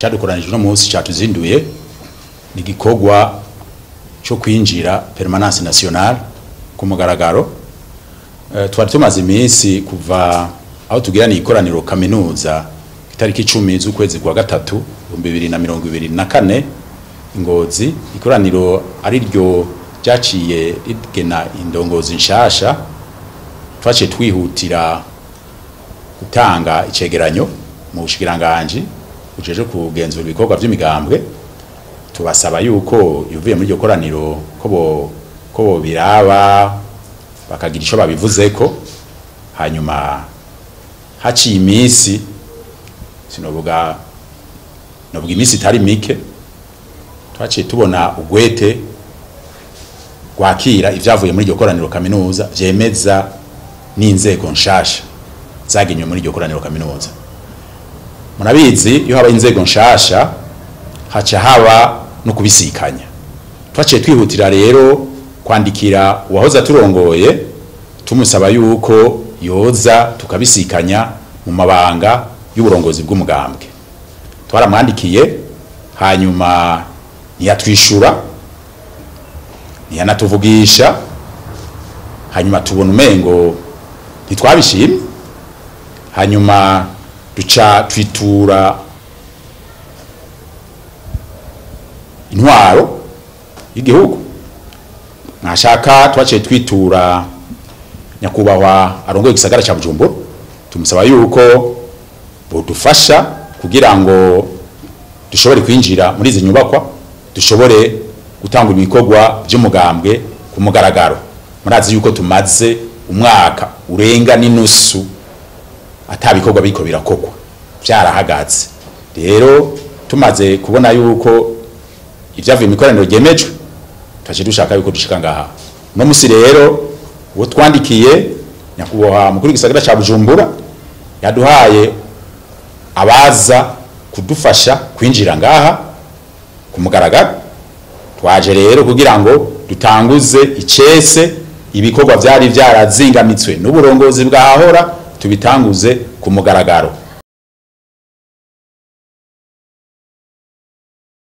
cyadukoranije no munsi cyatuzinduye ni gikorwa cyo kwinjira permanence nationale ku mugaragaro. Twari tumaze iminsi kuva aho tugirana ikoraniro kaminuza itariki 10 z'ukwezi kwa gatatu 2024 Indongozi. Ikoraniro ari ryo ryaciye rigena Indongozi nshasha. Twaciye twihutira gutanga icegeranyo mu bushikiranganje ujeje kugenzura ibikorwa vy'umugambwe. Tubasaba yuko yuvuye muri iryo koraniro ko biraba bakagira ico babivuzeko. Hanyuma haciye iminsi sinovuga iminsi itari mike twaciye tubona ugwete gwakira ivyavuye muri iryo koraniro kaminuza vyemeza n'inzego nshasha zagenywe muri iryo koraniro kaminuza. Murabizi iyo haba inzego nshasha haca haba no kubisikanya. Twaciye twihutira rero kwandikira uwahoze aturongoye tumusaba yuko yoza tukabisikanya mu mabanga y'uburongozi bw'umugambwe. Twaramwandikiye hanyuma ntiyatwishura ntiyanatuvugisha. Hanyuma tubona umengo ntitwabishimye. Hanyuma duca twitura intwaro y'igihugu. Mwashaka twaciye twitura nyakubahwa arongoye igisagara ca Bujumbura tumusaba yuko bodufasha kugira ngo dushobore kwinjira muri izi nyubakwa, dushobore gutanga ibikorwa vy'umugambwe ku mugaragaro. Murazi yuko tumaze umwaka urenga n'inusu atabikorwa biko birakogwa vyarahagaze. Rero tumaze kubona yuko ivyavuye mu ikoraniro ryemejwe twaje dushaka yuko dushika ngaha. No musi rero uwo twandikiye nyakubahwa umukuru w'igisagara ca Bujumbura yaduhaye abaza kudufasha kwinjira ngaha ku mugaragaro. Twaje rero kugira ngo dutanguze icese ibikorwa vyari vyarazingamitswe n'uburongozi bwahahora tubitanguze ku mugaragaro.